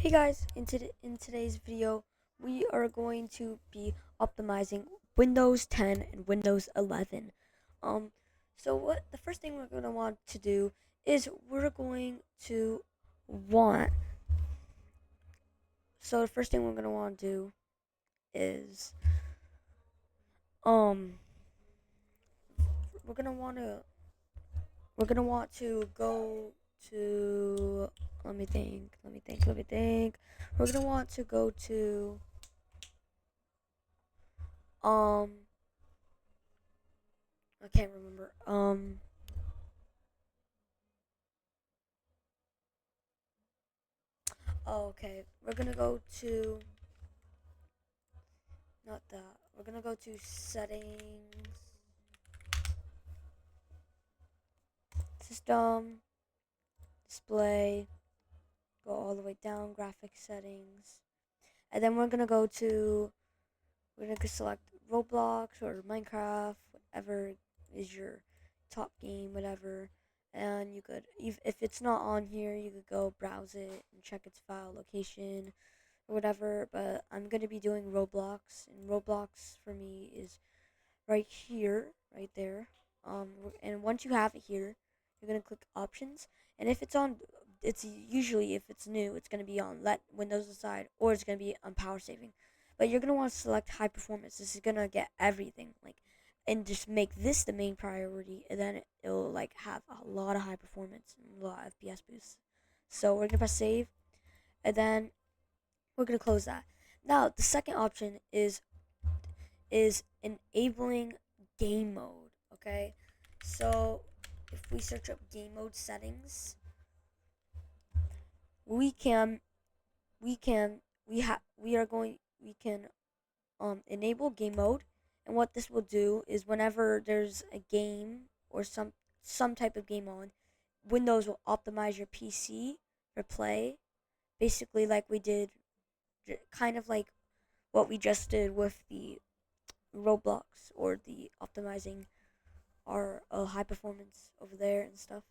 Hey guys, in today's video, we are going to be optimizing Windows 10 and Windows 11. Um, so what the first thing we're going to want to do is we're going to want. So the first thing we're going to want to do is um we're going to want to go to let me think. We're going to want to go to um I can't remember. Oh, okay. We're gonna go to not that. We're gonna go to settings, system, display. Go all the way down, graphic settings, and then we're gonna select Roblox or Minecraft, whatever is your top game, whatever. And you could, if it's not on here, you could go browse it and check its file location or whatever. But I'm gonna be doing Roblox, and Roblox for me is right here, right there. And once you have it here, you're gonna click options, and if it's on, it's usually if it's new, it's gonna be on let Windows aside, or it's gonna be on power saving. But you're gonna want to select high performance. This is gonna get everything and just make this the main priority, and then it'll like have a lot of high performance and a lot of FPS boosts. So we're gonna press save, and then we're gonna close that. Now the second option is enabling game mode. Okay, so if we search up game mode settings, we can we can we are going we can enable game mode, and what this will do is whenever there's a game or some type of game on, Windows will optimize your PC for play, basically like we did, kind of like what we just did with the Roblox or the optimizing our high performance over there and stuff.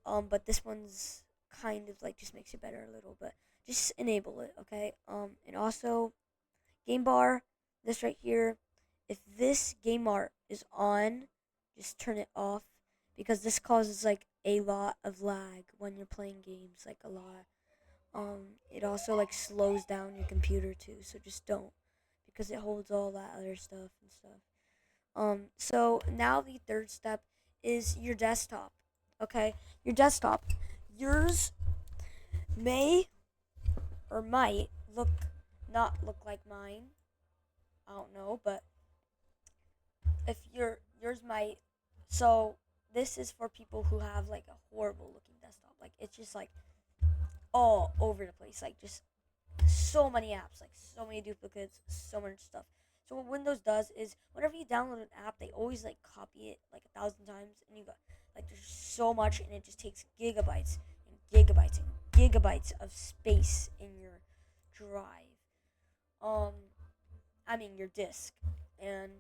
But this one's kind of like just makes it better a little, but just enable it, okay? And also game bar, this right here. If this game bar is on, just turn it off because this causes like a lot of lag when you're playing games, like a lot. It also like slows down your computer too, so just don't because it holds all that other stuff and stuff. So now the third step is your desktop. Okay, your desktop. Yours may or might not look like mine. I don't know, but if yours might. So this is for people who have like a horrible looking desktop. Like it's just like all over the place. Like just so many apps, like so many duplicates, so much stuff. So what Windows does is whenever you download an app, they always like copy it like 1,000 times, and you got like there's so much, and it just takes gigabytes and gigabytes and gigabytes of space in your drive. Um, I mean your disk, and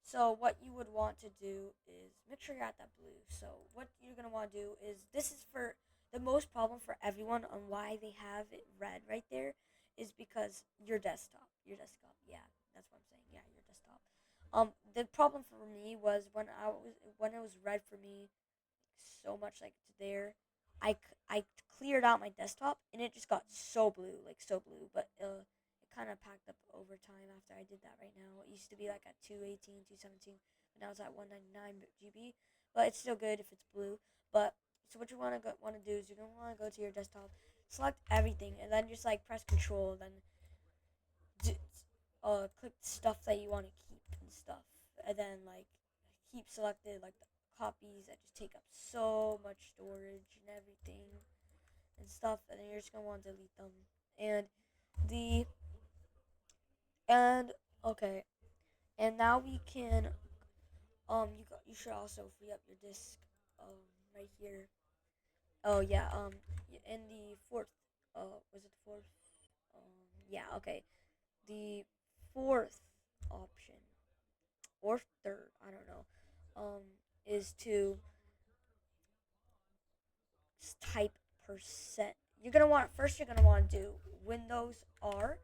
so what you would want to do is make sure you're at that blue. So what you're gonna want to do is this is for the most problem for everyone on why they have it red right there is because your desktop. Yeah, that's what I'm saying. Yeah, your desktop. The problem for me was when it was red for me so much like to there. I cleared out my desktop and it just got so blue, like so blue. But it kind of packed up over time after I did that. Right now, it used to be like at 218, 217, but now it's at 199 GB. But it's still good if it's blue. But so what you want to do is you're gonna want to go to your desktop, select everything, and then just like press Control, then d- click stuff that you want to keep and stuff, and then like keep selected like the copies that just take up so much storage and everything and stuff, and then you're just gonna want to delete them. And the and okay, and now we can you should also free up your disk right here. Oh yeah, in the fourth, was it the fourth? Yeah, okay. The fourth option or third, I don't know, is to type percent you're gonna want to do Windows R,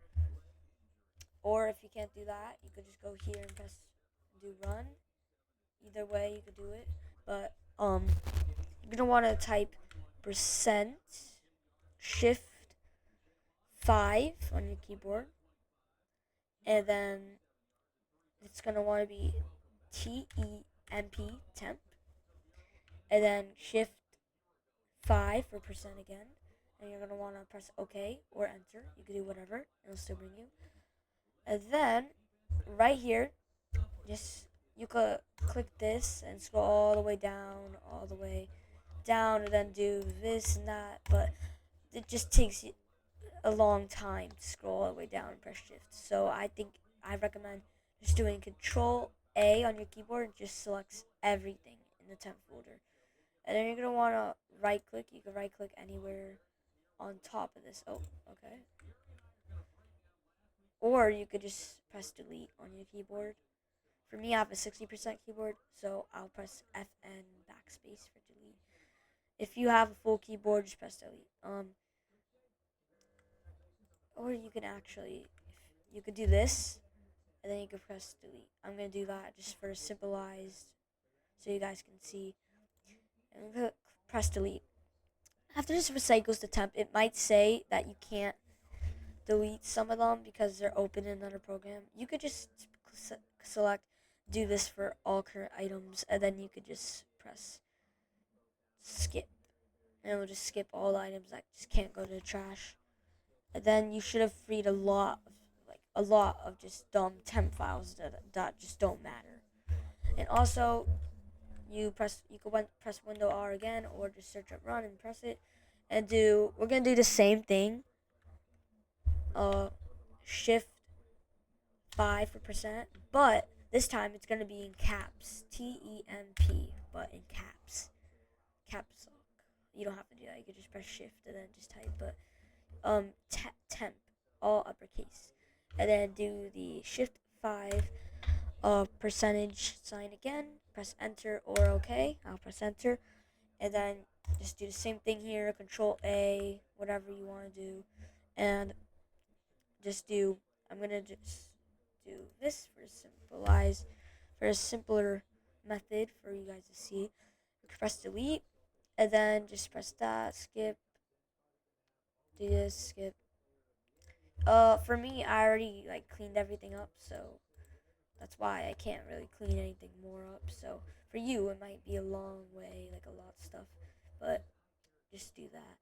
or if you can't do that, you could just go here and press do run. Either way, you could do it, but you're gonna want to type percent shift 5 on your keyboard, and then it's gonna want to be temp, and then shift 5 for percent again, and you're gonna want to press OK or enter. You can do whatever, and it'll still bring you. And then right here, just you could click this and scroll all the way down, and then do this and that. But it just takes a long time to scroll all the way down and press shift. So I recommend just doing Control A on your keyboard and just selects everything in the temp folder. And then you're gonna wanna right click. You can right click anywhere on top of this. Oh, okay. Or you could just press delete on your keyboard. For me, I have a 60% keyboard, so I'll press FN backspace for delete. If you have a full keyboard, just press delete. Or you can actually, you could do this, and then you can press delete. I'm gonna do that just for symbolized, so you guys can see. And I'm gonna press delete. After this recycles the temp, it might say that you can't delete some of them because they're open in another program. You could just select do this for all current items, and then you could just press skip, and it will just skip all the items that just can't go to the trash. And then you should have freed a lot of just dumb temp files that just don't matter. And also, you could press Window R again, or just search up run and press it, and we're gonna do the same thing. Shift 5 for percent, but this time it's gonna be in caps, TEMP, but in caps lock. You don't have to do that. You can just press shift and then just type, but temp, all uppercase, and then do the shift 5 percentage sign again, press enter or OK. I'll press enter, and then just do the same thing here, Control A, whatever you want to do, and I'm gonna just do this for a simpler method for you guys to see. Press delete, and then just press that, skip, do this, skip. For me, I already cleaned everything up, so that's why I can't really clean anything more up. So for you, it might be a long way, like a lot of stuff, but just do that.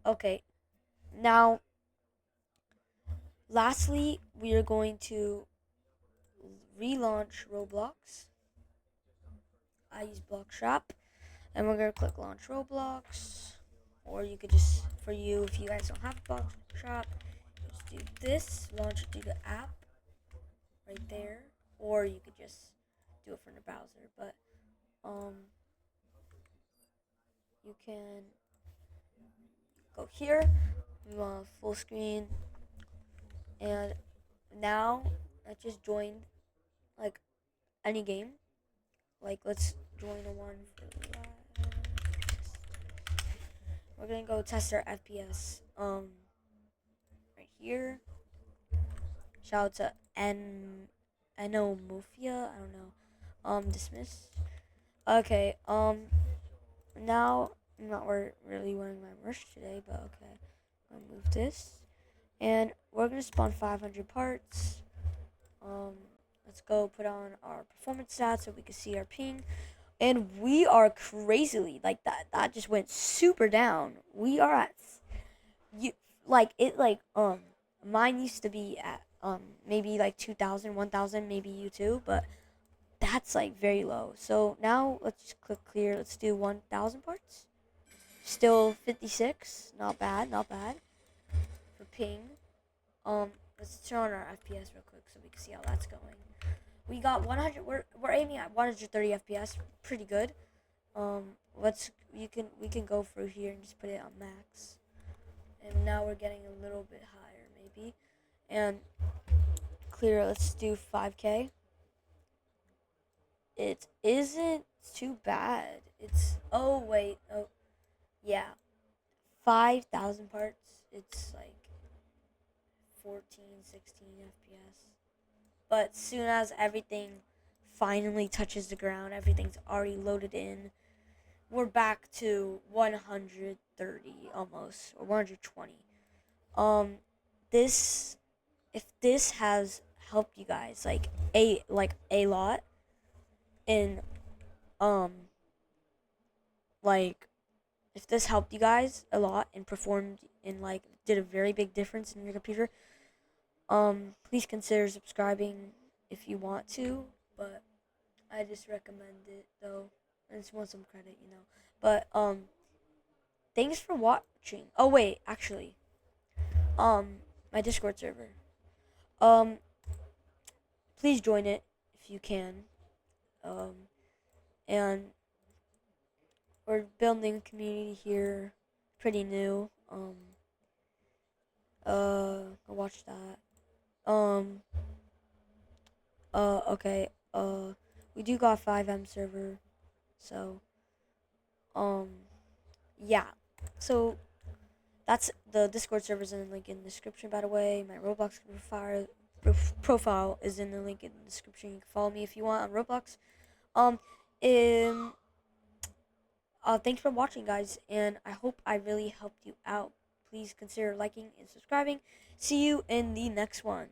Okay. Now, lastly, we are going to relaunch Roblox. I use Block Shop, and we're gonna click launch Roblox. Or you could just, for you, if you guys don't have Block Shop, just do this, launch it through the app right there, or you could just do it from the browser. But you can go here, you want full screen, and now I just joined like any game. Like let's join a one for we're gonna go test our FPS. Right here. Shout out to Mufia. I don't know. Dismiss. Okay. Now I'm not really wearing my merch today, but okay. I'll move this, and we're gonna spawn 500 parts. Let's go put on our performance stats so we can see our ping. And we are crazily like that. That just went super down. We are at mine used to be at maybe like 2,000, 1,000, maybe you too, but that's like very low. So now let's just click clear. Let's do 1,000 parts. Still 56. Not bad. Not bad for ping. Let's turn on our FPS real quick so we can see how that's going. We got 100. We're aiming at 130 FPS. Pretty good. We can go through here and just put it on max. And now we're getting a little bit higher maybe. And clear. Let's do 5K. It isn't too bad. It's yeah. 5,000 parts. It's like 14, 16 FPS. But soon as everything finally touches the ground, everything's already loaded in. We're back to 130 almost, or 120. Um, this if this has helped you guys a lot in um like if this helped you guys a lot and performed and like did a very big difference in your computer, please consider subscribing if you want to, but I just recommend it though. I just want some credit, you know. But thanks for watching. Oh wait, actually, my Discord server. Um, please join it if you can. Um, and we're building a community here, pretty new. Go watch that. Okay. We do got 5M server, so um, yeah. So that's the Discord server's in the link in the description. By the way, my Roblox profile is in the link in the description. You can follow me if you want on Roblox. Um, um, thanks for watching, guys, and I hope I really helped you out. Please consider liking and subscribing. See you in the next one.